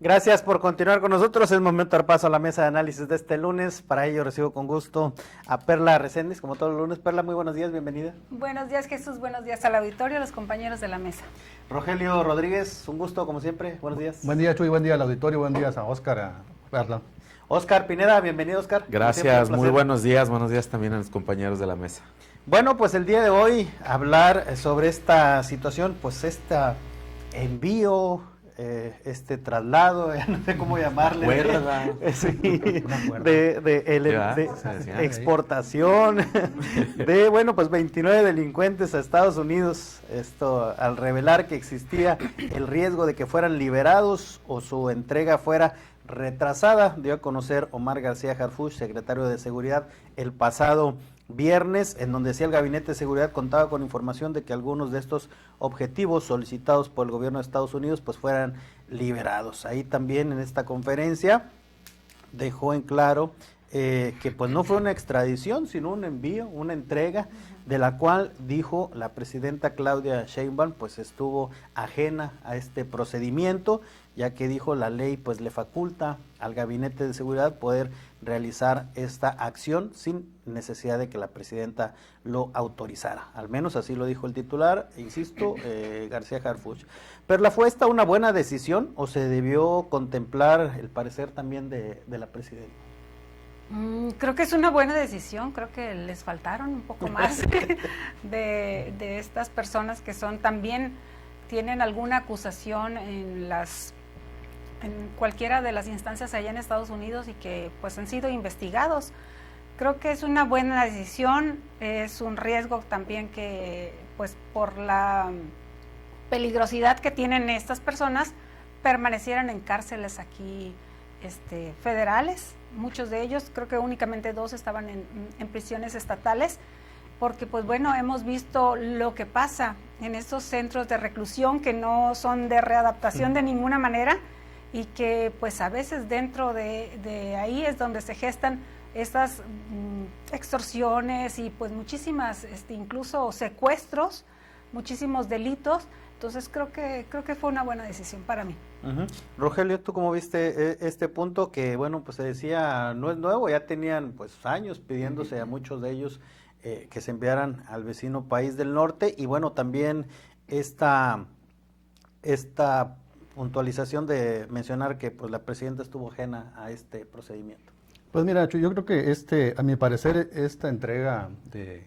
Gracias por continuar con nosotros. Es momento de dar paso a la mesa de análisis de este lunes. Para ello recibo con gusto a Perla Reséndiz, como todos los lunes. Perla, muy buenos días, bienvenida. Buenos días, Jesús. Buenos días al auditorio, a los compañeros de la mesa. Rogelio Rodríguez, un gusto como siempre. Buenos días. Buen día, Chuy. Buen día al auditorio. Buen día a Óscar, a Perla. Óscar Pineda, bienvenido, Óscar. Gracias, muy buenos días también a los compañeros de la mesa. Bueno, pues el día de hoy hablar sobre esta situación, pues envío, este traslado, no sé cómo llamarle, de exportación de, bueno, pues 29 delincuentes a Estados Unidos, esto al revelar que existía el riesgo de que fueran liberados o su entrega fuera retrasada, dio a conocer Omar García Harfuch, secretario de Seguridad, el pasado viernes, en donde decía el Gabinete de Seguridad contaba con información de que algunos de estos objetivos solicitados por el gobierno de Estados Unidos pues fueran liberados. Ahí también en esta conferencia dejó en claro que pues no fue una extradición, sino un envío, una entrega, de la cual dijo la presidenta Claudia Sheinbaum pues estuvo ajena a este procedimiento, ya que dijo la ley pues le faculta al Gabinete de Seguridad poder realizar esta acción sin necesidad de que la presidenta lo autorizara. Al menos así lo dijo el titular, insisto, García Harfuch. Pero ¿fue esta una buena decisión o se debió contemplar el parecer también de la presidenta? Creo que es una buena decisión, creo que les faltaron un poco más de estas personas que son también, tienen alguna acusación en cualquiera de las instancias allá en Estados Unidos y que pues han sido investigados. Creo que es una buena decisión, es un riesgo también que pues por la peligrosidad que tienen estas personas permanecieran en cárceles aquí federales, muchos de ellos, creo que únicamente 2 estaban en prisiones estatales, porque pues bueno, hemos visto lo que pasa en estos centros de reclusión que no son de readaptación de ninguna manera y que pues a veces dentro de ahí es donde se gestan estas extorsiones y pues muchísimas, incluso secuestros, muchísimos delitos. Entonces creo que fue una buena decisión para mí. Rogelio, ¿tú cómo viste este punto que, bueno, pues se decía, no es nuevo, ya tenían pues años pidiéndose a muchos de ellos que se enviaran al vecino país del norte y bueno, también esta puntualización de mencionar que pues la presidenta estuvo ajena a este procedimiento? Pues mira, Chuy, yo creo que a mi parecer esta entrega de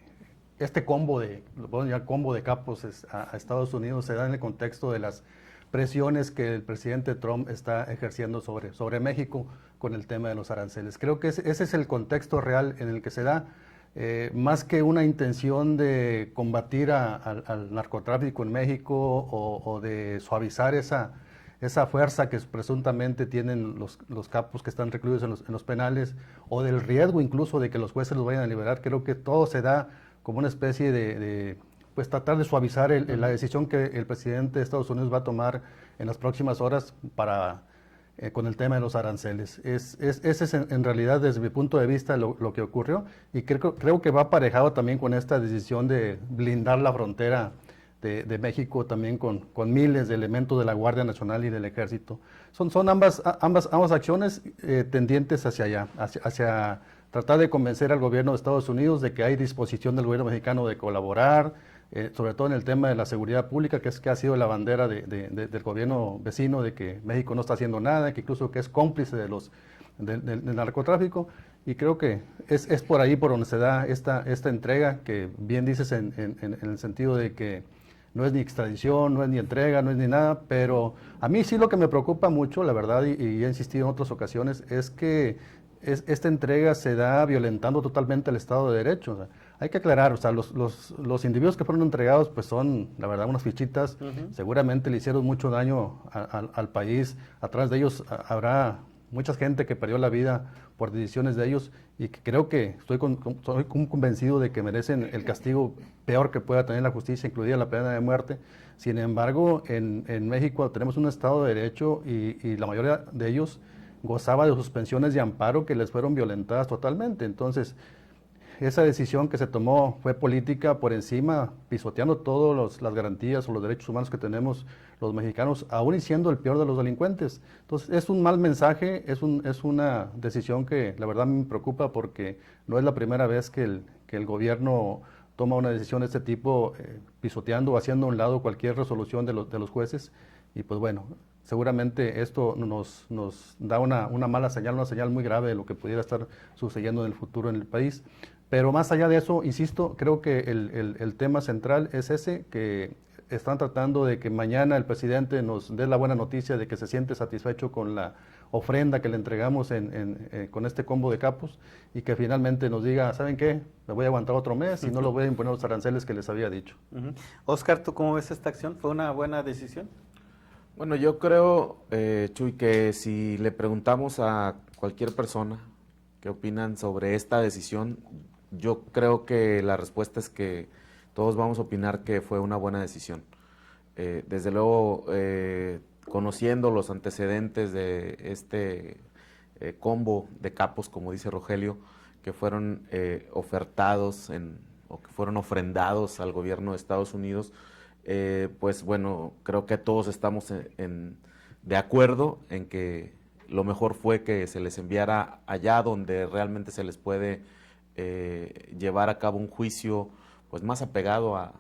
combo de capos a Estados Unidos se da en el contexto de las presiones que el presidente Trump está ejerciendo sobre México con el tema de los aranceles. Creo que ese es el contexto real en el que se da, más que una intención de combatir al narcotráfico en México o de suavizar esa fuerza que presuntamente tienen los capos que están recluidos en los penales, o del riesgo incluso de que los jueces los vayan a liberar. Creo que todo se da como una especie de pues tratar de suavizar la decisión que el presidente de Estados Unidos va a tomar en las próximas horas con el tema de los aranceles. Ese es en realidad desde mi punto de vista lo que ocurrió, y creo que va aparejado también con esta decisión de blindar la frontera de México también con miles de elementos de la Guardia Nacional y del Ejército. Son ambas acciones tendientes hacia allá, hacia tratar de convencer al gobierno de Estados Unidos de que hay disposición del gobierno mexicano de colaborar, sobre todo en el tema de la seguridad pública, que ha sido la bandera del gobierno vecino, de que México no está haciendo nada, que incluso que es cómplice del narcotráfico, y creo que es por ahí por donde se da esta entrega, que bien dices en el sentido de que no es ni extradición, no es ni entrega, no es ni nada, pero a mí sí lo que me preocupa mucho, la verdad, y he insistido en otras ocasiones, es que esta entrega se da violentando totalmente el Estado de Derecho. O sea, hay que aclarar, o sea, los individuos que fueron entregados pues son, la verdad, unas fichitas, seguramente le hicieron mucho daño al país, atrás de ellos habrá mucha gente que perdió la vida por decisiones de ellos, y que creo que soy convencido de que merecen el castigo peor que pueda tener la justicia, incluida la pena de muerte. Sin embargo, en México tenemos un Estado de Derecho y la mayoría de ellos gozaba de suspensiones de amparo que les fueron violentadas totalmente. Entonces, esa decisión que se tomó fue política por encima, pisoteando todas las garantías o los derechos humanos que tenemos los mexicanos, aún y siendo el peor de los delincuentes. Entonces, es un mal mensaje, es una decisión que la verdad me preocupa porque no es la primera vez que el gobierno toma una decisión de este tipo, pisoteando o haciendo a un lado cualquier resolución de los jueces. Y pues bueno, seguramente esto nos da una mala señal, una señal muy grave de lo que pudiera estar sucediendo en el futuro en el país. Pero más allá de eso, insisto, creo que el tema central es ese, que están tratando de que mañana el presidente nos dé la buena noticia de que se siente satisfecho con la ofrenda que le entregamos con este combo de capos, y que finalmente nos diga, ¿saben qué? Me voy a aguantar otro mes y no lo voy a imponer los aranceles que les había dicho. Oscar, ¿tú cómo ves esta acción? ¿Fue una buena decisión? Bueno, yo creo, Chuy, que si le preguntamos a cualquier persona qué opinan sobre esta decisión, yo creo que la respuesta es que todos vamos a opinar que fue una buena decisión. Desde luego, conociendo los antecedentes de este combo de capos, como dice Rogelio, que fueron ofertados o que fueron ofrendados al gobierno de Estados Unidos, pues bueno, creo que todos estamos de acuerdo en que lo mejor fue que se les enviara allá donde realmente se les puede llevar a cabo un juicio pues más apegado a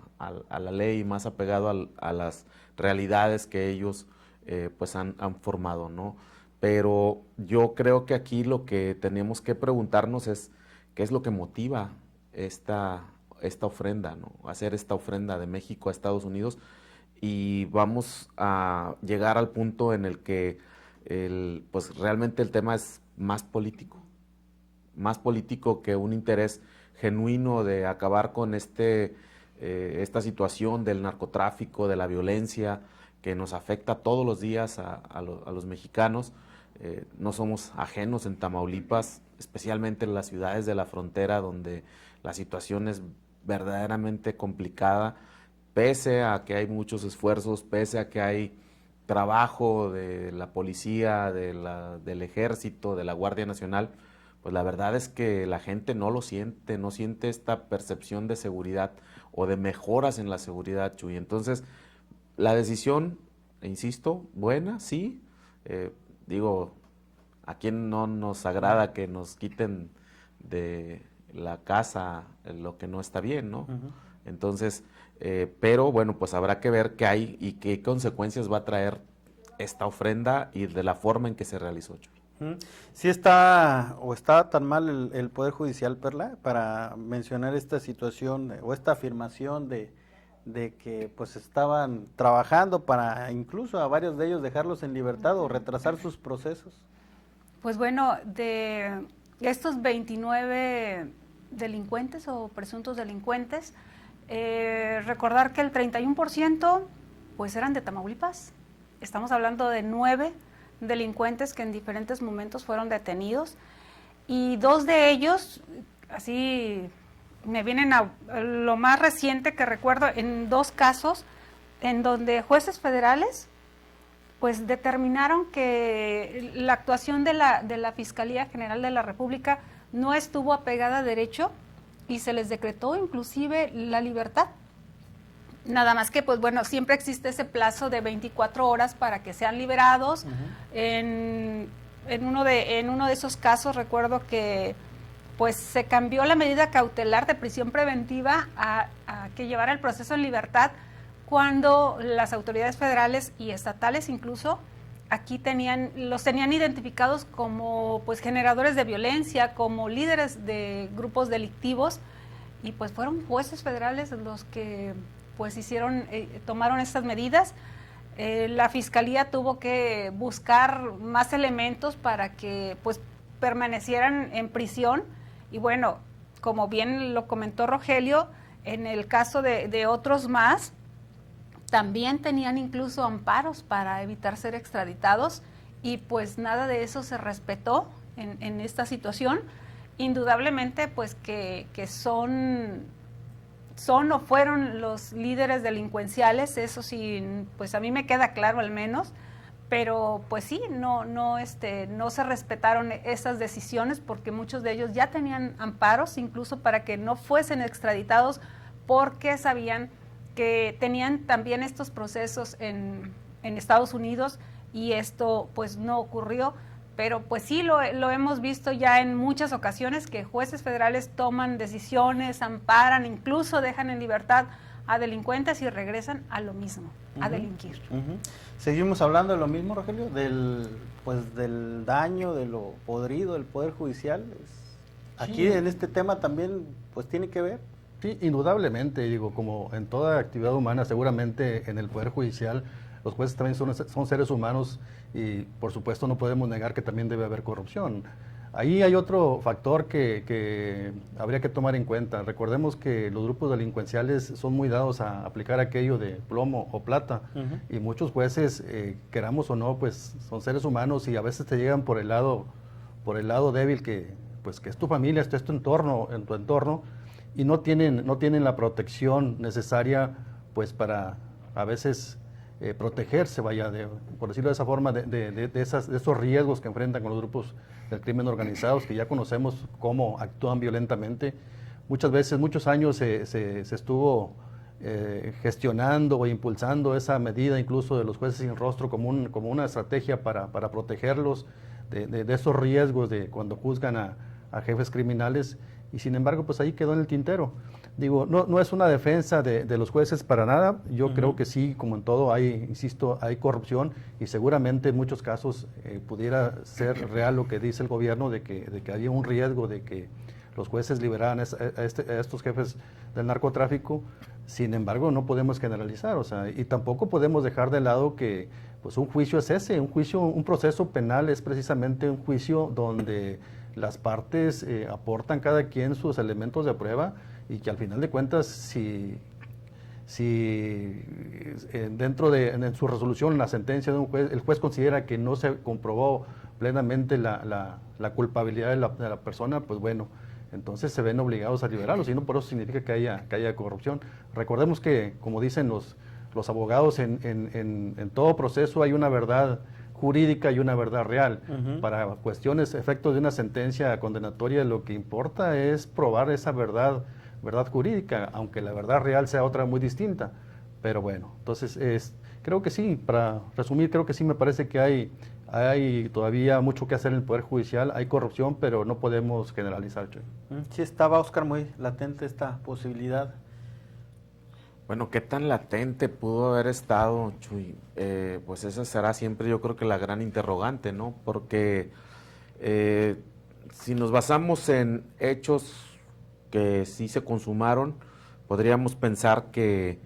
la ley, más apegado a las realidades que ellos pues han formado, ¿no? Pero yo creo que aquí lo que tenemos que preguntarnos es qué es lo que motiva esta ofrenda, ¿no? Hacer esta ofrenda de México a Estados Unidos, y vamos a llegar al punto en el que pues realmente el tema es más político que un interés genuino de acabar con esta situación del narcotráfico, de la violencia que nos afecta todos los días a los mexicanos. No somos ajenos en Tamaulipas, especialmente en las ciudades de la frontera, donde la situación es verdaderamente complicada, pese a que hay muchos esfuerzos, pese a que hay trabajo de la policía, del ejército, de la Guardia Nacional. Pues la verdad es que la gente no lo siente, no siente esta percepción de seguridad o de mejoras en la seguridad, Chuy. Entonces, la decisión, insisto, buena, sí. Digo, ¿a quién no nos agrada que nos quiten de la casa lo que no está bien, ¿no? Entonces, pero bueno, pues habrá que ver qué hay y qué consecuencias va a traer esta ofrenda y de la forma en que se realizó, Chuy. ¿Sí está tan mal el Poder Judicial, Perla, para mencionar esta situación o esta afirmación de que pues estaban trabajando para incluso a varios de ellos dejarlos en libertad o retrasar sus procesos? Pues bueno, de estos 29 delincuentes o presuntos delincuentes, recordar que el 31% pues eran de Tamaulipas. Estamos hablando de 9 delincuentes que en diferentes momentos fueron detenidos, y 2 de ellos, así me vienen a lo más reciente que recuerdo, en 2 casos en donde jueces federales pues determinaron que la actuación de la Fiscalía General de la República no estuvo apegada a derecho y se les decretó inclusive la libertad. Nada más que, pues bueno, siempre existe ese plazo de 24 horas para que sean liberados. En uno de esos casos recuerdo que pues se cambió la medida cautelar de prisión preventiva a que llevara el proceso en libertad, cuando las autoridades federales y estatales incluso aquí los tenían identificados como pues generadores de violencia, como líderes de grupos delictivos, y pues fueron jueces federales los que pues tomaron estas medidas. La Fiscalía tuvo que buscar más elementos para que pues permanecieran en prisión, y bueno, como bien lo comentó Rogelio, en el caso de otros más, también tenían incluso amparos para evitar ser extraditados, y pues nada de eso se respetó en esta situación. Indudablemente pues que son o fueron los líderes delincuenciales, eso sí, pues a mí me queda claro al menos, pero pues sí, no se respetaron esas decisiones porque muchos de ellos ya tenían amparos incluso para que no fuesen extraditados porque sabían que tenían también estos procesos en Estados Unidos y esto pues no ocurrió, pero pues sí lo hemos visto ya en muchas ocasiones que jueces federales toman decisiones, amparan, incluso dejan en libertad a delincuentes y regresan a lo mismo, a delinquir. Seguimos hablando de lo mismo, Rogelio, del daño, de lo podrido del Poder Judicial. Aquí en este tema también pues tiene que ver. Sí, indudablemente, digo, como en toda actividad humana, seguramente en el Poder Judicial los jueces también son seres humanos y por supuesto no podemos negar que también debe haber corrupción. Ahí hay otro factor que habría que tomar en cuenta. Recordemos que los grupos delincuenciales son muy dados a aplicar aquello de plomo o plata y muchos jueces, queramos o no, pues son seres humanos y a veces te llegan por el lado débil que es tu familia, es tu entorno, y no tienen la protección necesaria pues para a veces protegerse, por decirlo de esa forma, de esos riesgos que enfrentan con los grupos del crimen organizados, que ya conocemos cómo actúan violentamente. Muchas veces, muchos años se estuvo gestionando o impulsando esa medida incluso de los jueces sin rostro como una estrategia para protegerlos de esos riesgos de cuando juzgan a jefes criminales, y sin embargo pues ahí quedó en el tintero. Digo, no es una defensa de los jueces para nada. Yo creo que sí, como en todo, hay corrupción y seguramente en muchos casos pudiera ser real lo que dice el gobierno de que había un riesgo de que los jueces liberaran a estos jefes del narcotráfico. Sin embargo, no podemos generalizar, y tampoco podemos dejar de lado que pues un juicio es ese, un proceso penal es precisamente un juicio donde las partes aportan cada quien sus elementos de prueba y que al final de cuentas, si dentro en su resolución, la sentencia de un juez, el juez considera que no se comprobó plenamente la culpabilidad de la persona, pues bueno, entonces se ven obligados a liberarlos, y no por eso significa que haya corrupción. Recordemos que, como dicen los abogados, en todo proceso hay una verdad jurídica y una verdad real. Para cuestiones, efectos de una sentencia condenatoria, lo que importa es probar esa verdad jurídica, aunque la verdad real sea otra muy distinta. Pero bueno, entonces creo que sí, para resumir, creo que sí me parece que hay todavía mucho que hacer en el Poder Judicial, hay corrupción, pero no podemos generalizar, Chuy. Sí estaba, Oscar, muy latente esta posibilidad. Bueno, ¿qué tan latente pudo haber estado, Chuy? Pues esa será siempre, yo creo que la gran interrogante, ¿no? Porque si nos basamos en hechos que sí se consumaron, podríamos pensar que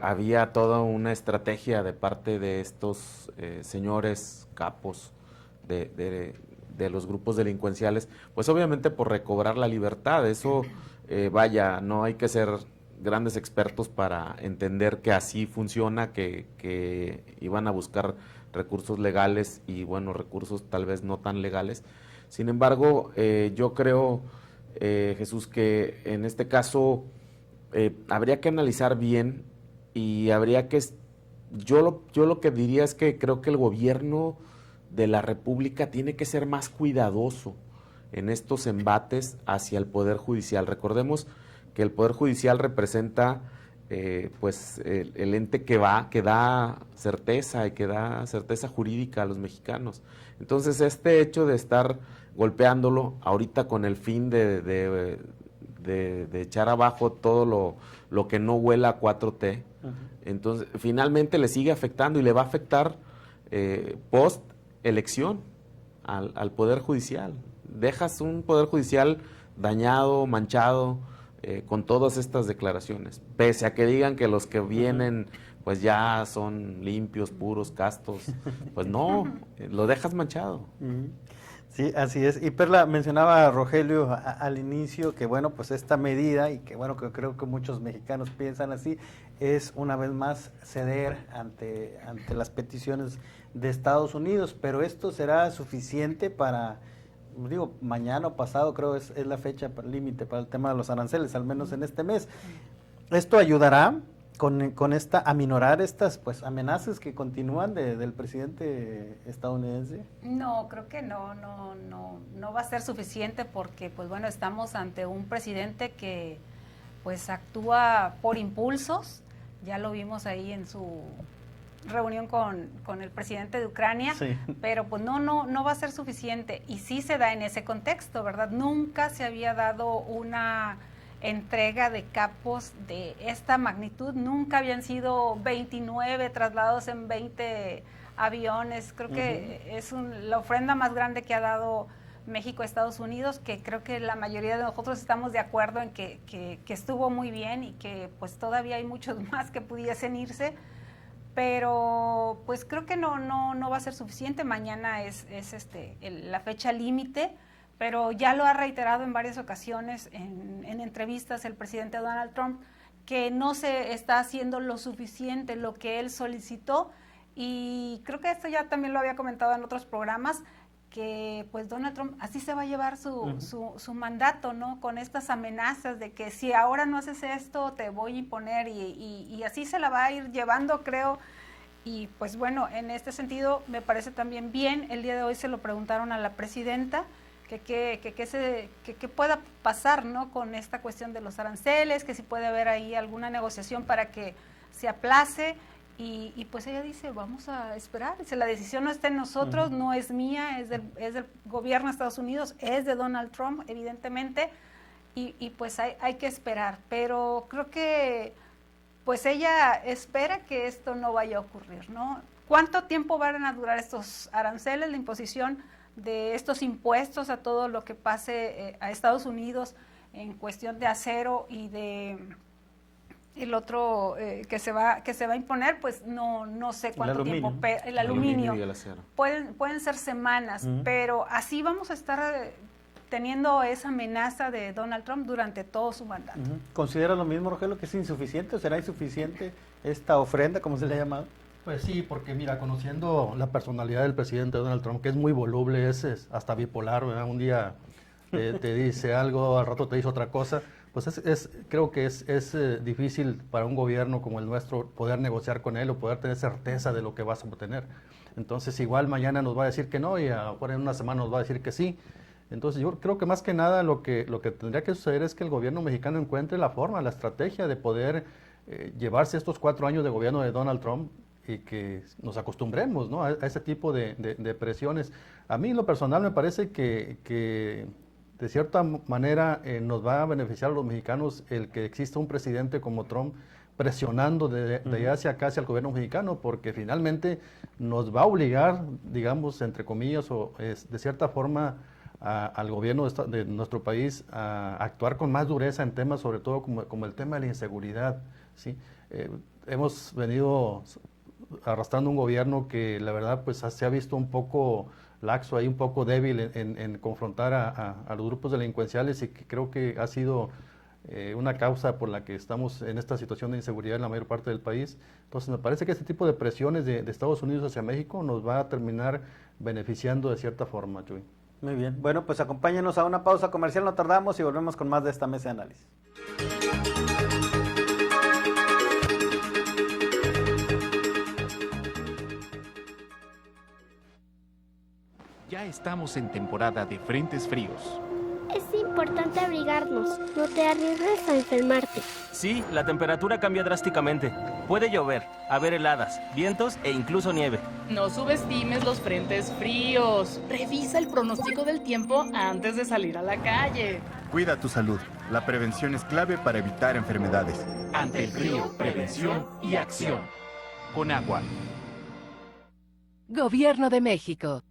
había toda una estrategia de parte de estos señores capos de los grupos delincuenciales, pues obviamente por recobrar la libertad. Eso, no hay que ser grandes expertos para entender que así funciona, que iban a buscar recursos legales y, bueno, recursos tal vez no tan legales. Sin embargo, yo creo, Jesús, que en este caso habría que analizar bien y habría que... Yo lo que diría es que creo que el gobierno de la República tiene que ser más cuidadoso en estos embates hacia el Poder Judicial. Recordemos que el Poder Judicial representa el ente que da certeza y que da certeza jurídica a los mexicanos. Entonces, este hecho de estar golpeándolo ahorita con el fin de echar abajo todo lo que no huela a 4T, entonces finalmente le sigue afectando y le va a afectar post elección al Poder Judicial. Dejas un Poder Judicial dañado, manchado, con todas estas declaraciones, pese a que digan que los que vienen pues ya son limpios, puros, castos, pues no, lo dejas manchado. Sí, así es. Y Perla, mencionaba Rogelio al inicio que bueno, pues esta medida, y que bueno, que creo que muchos mexicanos piensan así, es una vez más ceder ante las peticiones de Estados Unidos, pero esto será suficiente para... Digo, mañana o pasado creo es la fecha límite para el tema de los aranceles, al menos en este mes. ¿Esto ayudará con esta, aminorar estas pues amenazas que continúan del presidente estadounidense? No, creo que no va a ser suficiente porque pues bueno, estamos ante un presidente que pues actúa por impulsos, ya lo vimos ahí en su reunión con el presidente de Ucrania, sí. Pero pues no va a ser suficiente y sí se da en ese contexto, ¿verdad? Nunca se había dado una entrega de capos de esta magnitud, nunca habían sido 29 trasladados en 20 aviones, creo que es la ofrenda más grande que ha dado México a Estados Unidos, que creo que la mayoría de nosotros estamos de acuerdo en que estuvo muy bien y que pues todavía hay muchos más que pudiesen irse, pero pues creo que no va a ser suficiente. Mañana es la fecha límite, pero ya lo ha reiterado en varias ocasiones en entrevistas el presidente Donald Trump, que no se está haciendo lo suficiente, lo que él solicitó, y creo que esto ya también lo había comentado en otros programas, que pues Donald Trump así se va a llevar su mandato, ¿no? Con estas amenazas de que si ahora no haces esto te voy a imponer y así se la va a ir llevando, creo. Y pues bueno, en este sentido me parece también bien, el día de hoy se lo preguntaron a la presidenta que pueda pasar, ¿no? Con esta cuestión de los aranceles, que si puede haber ahí alguna negociación para que se aplace. Y pues ella dice, vamos a esperar, dice, la decisión no está en nosotros, no es mía, es del gobierno de Estados Unidos, es de Donald Trump, evidentemente, y pues hay que esperar. Pero creo que pues ella espera que esto no vaya a ocurrir, ¿no? ¿Cuánto tiempo van a durar estos aranceles, la imposición de estos impuestos a todo lo que pase a Estados Unidos en cuestión de acero y de el otro que se va a imponer? Pues no sé cuánto tiempo, el aluminio y el acero. Pueden ser semanas, pero así vamos a estar teniendo esa amenaza de Donald Trump durante todo su mandato. ¿Considera lo mismo, Rogelio, que es insuficiente o será insuficiente esta ofrenda, como se le ha llamado? Pues sí, porque mira, conociendo la personalidad del presidente Donald Trump, que es muy voluble, es hasta bipolar, ¿verdad? Un día te dice algo, al rato te dice otra cosa. Pues creo que es difícil para un gobierno como el nuestro poder negociar con él o poder tener certeza de lo que vas a obtener. Entonces igual mañana nos va a decir que no y ahora en una semana nos va a decir que sí. Entonces yo creo que más que nada lo que tendría que suceder es que el gobierno mexicano encuentre la forma, la estrategia de poder llevarse estos 4 años de gobierno de Donald Trump y que nos acostumbremos, ¿no? a ese tipo de presiones. A mí en lo personal me parece que de cierta manera nos va a beneficiar a los mexicanos el que exista un presidente como Trump presionando de allá hacia acá hacia el gobierno mexicano, porque finalmente nos va a obligar, digamos, entre comillas, o de cierta forma al gobierno de nuestro país a actuar con más dureza en temas, sobre todo como el tema de la inseguridad, ¿sí? Hemos venido arrastrando un gobierno que la verdad pues se ha visto un poco laxo, ahí un poco débil en confrontar a los grupos delincuenciales, y que creo que ha sido una causa por la que estamos en esta situación de inseguridad en la mayor parte del país. Entonces me parece que este tipo de presiones de Estados Unidos hacia México nos va a terminar beneficiando de cierta forma, Chuy. Muy bien, bueno, pues acompáñenos a una pausa comercial, no tardamos y volvemos con más de esta mesa de análisis. Ya estamos en temporada de frentes fríos. Es importante abrigarnos, no te arriesgues a enfermarte. Sí, la temperatura cambia drásticamente. Puede llover, haber heladas, vientos e incluso nieve. No subestimes los frentes fríos. Revisa el pronóstico del tiempo antes de salir a la calle. Cuida tu salud. La prevención es clave para evitar enfermedades. Ante el frío, prevención y acción. Con agua. Gobierno de México.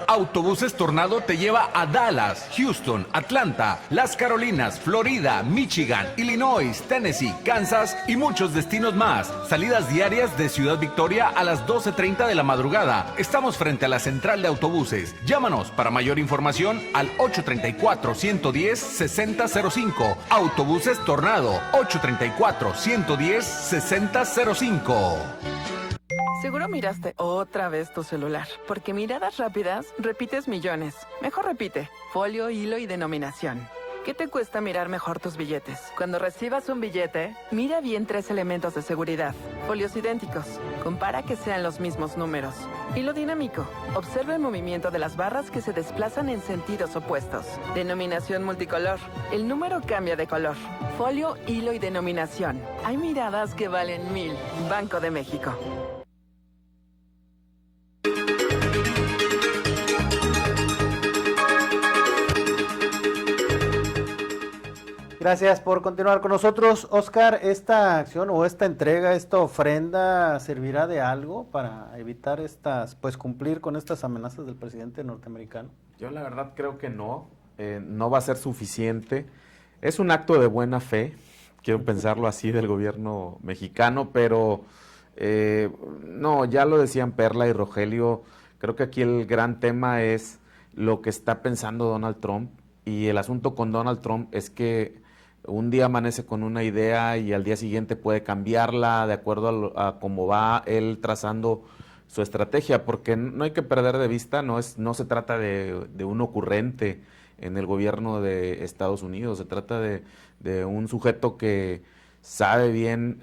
Autobuses Tornado te lleva a Dallas, Houston, Atlanta, Las Carolinas, Florida, Michigan, Illinois, Tennessee, Kansas y muchos destinos más. Salidas diarias de Ciudad Victoria a las 12:30 de la madrugada. Estamos frente a la central de autobuses. Llámanos para mayor información al 834-110-6005. Autobuses Tornado, 834-110-6005. Seguro miraste otra vez tu celular, porque miradas rápidas repites millones. Mejor repite, folio, hilo y denominación. ¿Qué te cuesta mirar mejor tus billetes? Cuando recibas un billete, mira bien 3 elementos de seguridad. Folios idénticos. Compara que sean los mismos números. Hilo dinámico. Observa el movimiento de las barras que se desplazan en sentidos opuestos. Denominación multicolor. El número cambia de color. Folio, hilo y denominación. Hay miradas que valen 1000. Banco de México. Gracias por continuar con nosotros. Oscar, ¿esta acción o esta entrega, esta ofrenda servirá de algo para evitar cumplir con estas amenazas del presidente norteamericano? Yo la verdad creo que no va a ser suficiente. Es un acto de buena fe, quiero pensarlo así, del gobierno mexicano, pero no, ya lo decían Perla y Rogelio, creo que aquí el gran tema es lo que está pensando Donald Trump, y el asunto con Donald Trump es que un día amanece con una idea y al día siguiente puede cambiarla de acuerdo a cómo va él trazando su estrategia, porque no hay que perder de vista, no se trata de un ocurrente en el gobierno de Estados Unidos, se trata de un sujeto que sabe bien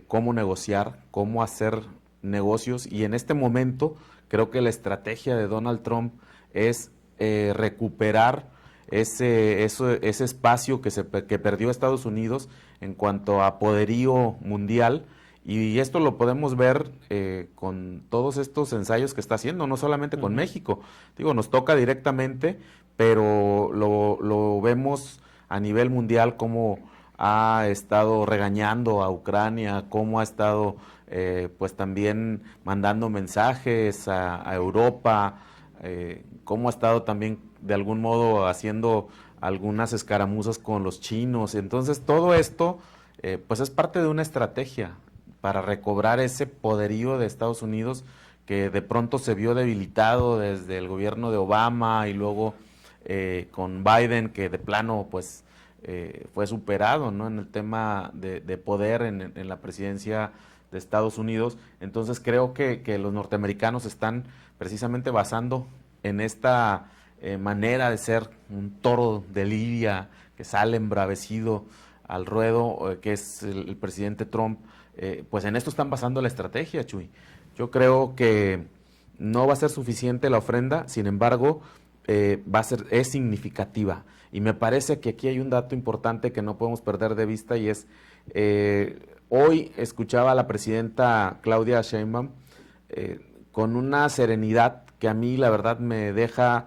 cómo negociar, cómo hacer negocios, y en este momento creo que la estrategia de Donald Trump es recuperar ese espacio que perdió Estados Unidos en cuanto a poderío mundial, y esto lo podemos ver con todos estos ensayos que está haciendo, no solamente con México, digo, nos toca directamente, pero lo vemos a nivel mundial, cómo ha estado regañando a Ucrania, cómo ha estado pues también mandando mensajes a Europa, cómo ha estado también de algún modo haciendo algunas escaramuzas con los chinos. Entonces todo esto pues es parte de una estrategia para recobrar ese poderío de Estados Unidos que de pronto se vio debilitado desde el gobierno de Obama y luego con Biden, que de plano pues fue superado, ¿no?, en el tema de poder en la presidencia de Estados Unidos. Entonces creo que los norteamericanos están precisamente basando en esta manera de ser un toro de lidia que sale embravecido al ruedo, que es el presidente Trump, pues en esto están basando la estrategia, Chuy. Yo creo que no va a ser suficiente la ofrenda, sin embargo, es significativa. Y me parece que aquí hay un dato importante que no podemos perder de vista, y es, hoy escuchaba a la presidenta Claudia Sheinbaum con una serenidad que a mí la verdad me deja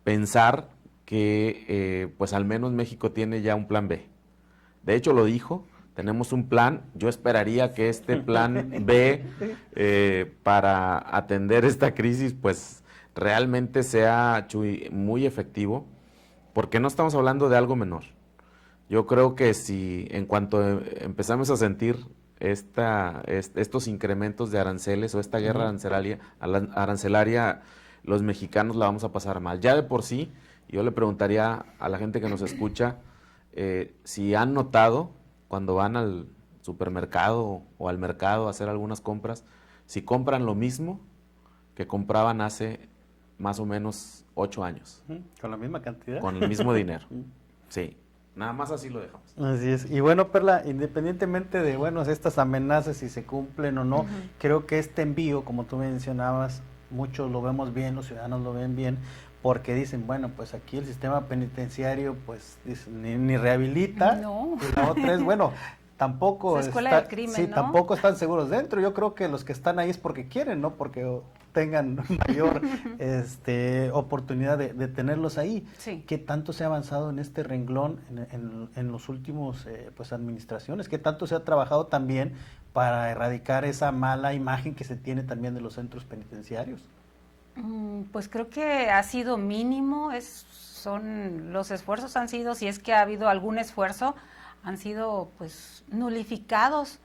pensar que pues al menos México tiene ya un plan B. De hecho lo dijo, tenemos un plan. Yo esperaría que este plan B para atender esta crisis pues realmente sea, Chuy, muy efectivo, porque no estamos hablando de algo menor. Yo creo que si en cuanto empezamos a sentir estos incrementos de aranceles o esta guerra arancelaria, los mexicanos la vamos a pasar mal. Ya de por sí, yo le preguntaría a la gente que nos escucha si han notado cuando van al supermercado o al mercado a hacer algunas compras, si compran lo mismo que compraban hace más o menos 8 años. ¿Con la misma cantidad? Con el mismo dinero, sí. Nada más así lo dejamos. Así es. Y bueno, Perla, independientemente de estas amenazas, si se cumplen o no, creo que este envío, como tú mencionabas, muchos lo vemos bien, los ciudadanos lo ven bien, porque dicen, bueno, pues aquí el sistema penitenciario pues ni rehabilita, no. Y la otra es, bueno, tampoco es escuela del crimen, sí, ¿no? tampoco están seguros dentro. Yo creo que los que están ahí es porque quieren, no porque tengan mayor oportunidad de tenerlos ahí. Sí. ¿Qué tanto se ha avanzado en este renglón en los últimos administraciones? ¿Qué tanto se ha trabajado también para erradicar esa mala imagen que se tiene también de los centros penitenciarios? Pues creo que ha sido mínimo. Los esfuerzos han sido, si es que ha habido algún esfuerzo, han sido pues nulificados,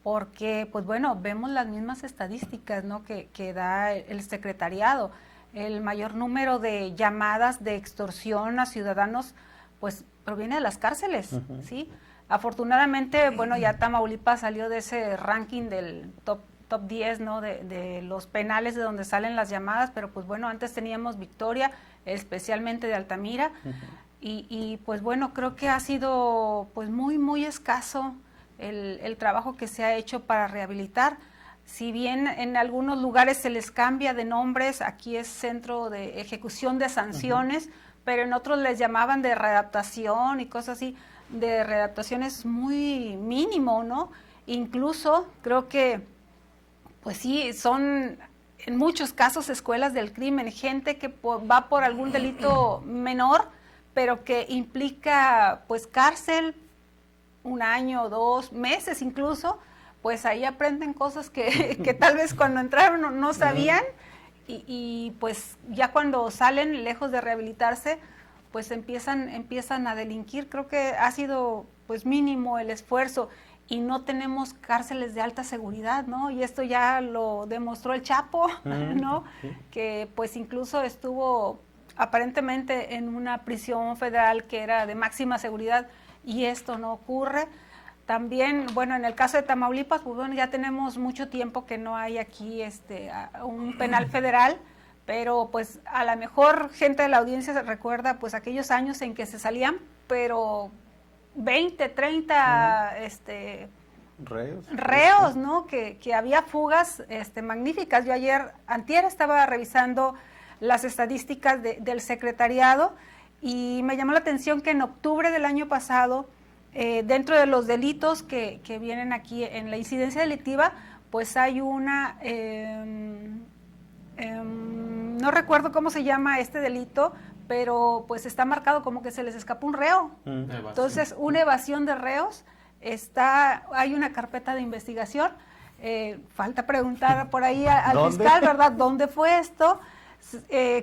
porque pues bueno, vemos las mismas estadísticas, ¿no?, que da el secretariado. El mayor número de llamadas de extorsión a ciudadanos pues proviene de las cárceles, ¿sí? Afortunadamente, bueno, ya Tamaulipas salió de ese ranking del top 10, ¿no?, de los penales de donde salen las llamadas, pero pues bueno, antes teníamos Victoria, especialmente de Altamira. y pues bueno, creo que ha sido pues muy escaso el trabajo que se ha hecho para rehabilitar. Si bien en algunos lugares se les cambia de nombres, aquí es Centro de Ejecución de Sanciones, pero en otros les llamaban de readaptación y cosas así. De readaptación es muy mínimo, ¿no? Incluso creo que, pues sí, son en muchos casos escuelas del crimen, gente que va por algún delito menor, pero que implica pues cárcel, 1 año, 2 meses incluso, pues ahí aprenden cosas que tal vez cuando entraron no sabían, y pues ya cuando salen, lejos de rehabilitarse, pues empiezan a delinquir. Creo que ha sido pues mínimo el esfuerzo, y no tenemos cárceles de alta seguridad, ¿no? Y esto ya lo demostró el Chapo, ¿no? Que pues incluso estuvo aparentemente en una prisión federal que era de máxima seguridad, y esto no ocurre. También, bueno, en el caso de Tamaulipas, pues bueno, ya tenemos mucho tiempo que no hay aquí un penal federal, pero pues a lo mejor gente de la audiencia se recuerda pues aquellos años en que se salían, pero 20, 30 reos, ¿no? Que había fugas magníficas. Yo antier estaba revisando las estadísticas del secretariado, y me llamó la atención que en octubre del año pasado, dentro de los delitos que vienen aquí en la incidencia delictiva, pues hay una, no recuerdo cómo se llama este delito, pero pues está marcado como que se les escapó un reo. Entonces, una evasión de reos, hay una carpeta de investigación. Falta preguntar por ahí al fiscal, ¿verdad? ¿Dónde fue esto?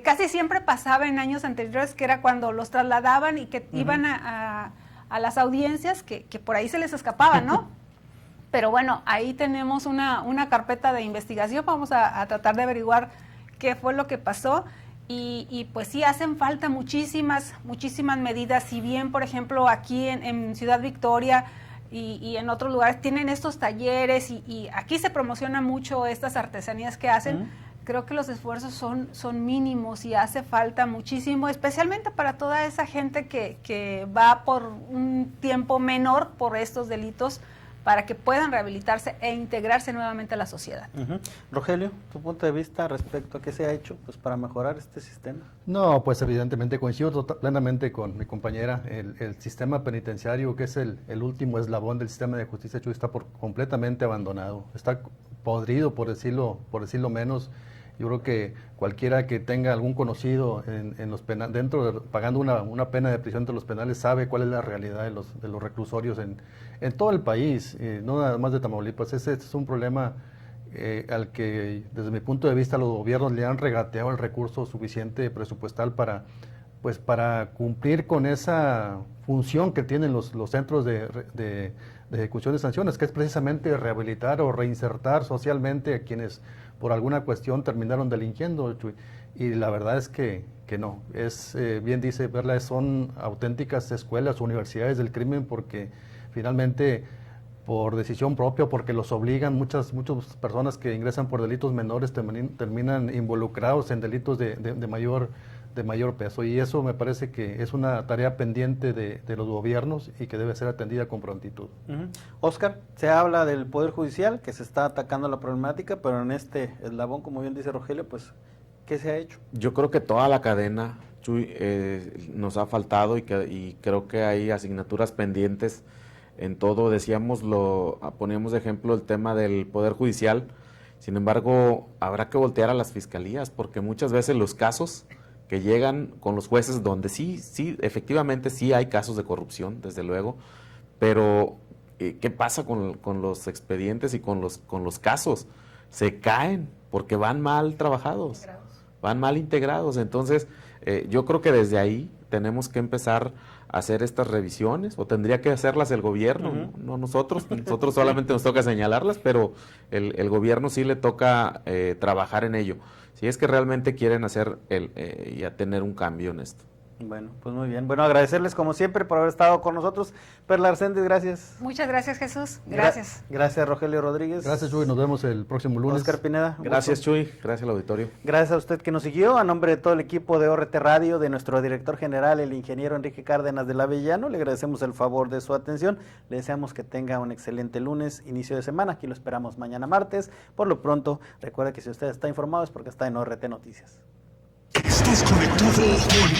Casi siempre pasaba en años anteriores, que era cuando los trasladaban y que iban a las audiencias, que por ahí se les escapaba, ¿no? Pero bueno, ahí tenemos una carpeta de investigación. Vamos a tratar de averiguar qué fue lo que pasó. Y pues sí, hacen falta muchísimas medidas. Si bien, por ejemplo, aquí en Ciudad Victoria y en otros lugares tienen estos talleres, y aquí se promociona mucho estas artesanías que hacen, creo que los esfuerzos son mínimos, y hace falta muchísimo, especialmente para toda esa gente que va por un tiempo menor por estos delitos, para que puedan rehabilitarse e integrarse nuevamente a la sociedad. Rogelio, tu punto de vista respecto a qué se ha hecho pues para mejorar este sistema. No, pues evidentemente coincido plenamente con mi compañera. El sistema penitenciario, que es el último eslabón del sistema de justicia, está completamente abandonado, está podrido, por decirlo menos. Yo creo que cualquiera que tenga algún conocido en los pagando una pena de prisión entre los penales, sabe cuál es la realidad de los reclusorios en todo el país, no nada más de Tamaulipas. Ese es un problema al que, desde mi punto de vista, los gobiernos le han regateado el recurso suficiente presupuestal para cumplir con esa función que tienen los centros de ejecución de sanciones, que es precisamente rehabilitar o reinsertar socialmente a quienes por alguna cuestión terminaron delinquiendo. Y la verdad es que no. Bien dice Perla, son auténticas escuelas, universidades del crimen, porque finalmente, por decisión propia, porque los obligan, muchas personas que ingresan por delitos menores terminan involucrados en delitos de mayor peso, y eso me parece que es una tarea pendiente de los gobiernos y que debe ser atendida con prontitud. Oscar, se habla del Poder Judicial, que se está atacando la problemática, pero en este eslabón, como bien dice Rogelio, pues, ¿qué se ha hecho? Yo creo que toda la cadena, Chuy, nos ha faltado, y creo que hay asignaturas pendientes en todo. Poníamos de ejemplo el tema del Poder Judicial. Sin embargo, habrá que voltear a las fiscalías, porque muchas veces los casos que llegan con los jueces, donde sí, efectivamente sí hay casos de corrupción, desde luego, pero ¿qué pasa con los expedientes y con los casos? Se caen porque van mal trabajados, van mal integrados. Entonces, yo creo que desde ahí tenemos que empezar a hacer estas revisiones, o tendría que hacerlas el gobierno, no nosotros. Nosotros solamente nos toca señalarlas, pero el gobierno sí le toca trabajar en ello, si es que realmente quieren hacer y a tener un cambio en esto. Bueno, pues muy bien. Bueno, agradecerles como siempre por haber estado con nosotros. Perla Arcendis, gracias. Muchas gracias, Jesús. Gracias. Gracias, Rogelio Rodríguez. Gracias, Chuy. Nos vemos el próximo lunes. Oscar Pineda. Gracias, Chuy. Gracias al auditorio. Gracias a usted que nos siguió. A nombre de todo el equipo de ORT Radio, de nuestro director general, el ingeniero Enrique Cárdenas de la Avellano, le agradecemos el favor de su atención. Le deseamos que tenga un excelente lunes, inicio de semana. Aquí lo esperamos mañana martes. Por lo pronto, recuerde que si usted está informado es porque está en ORT Noticias. Estás conectado con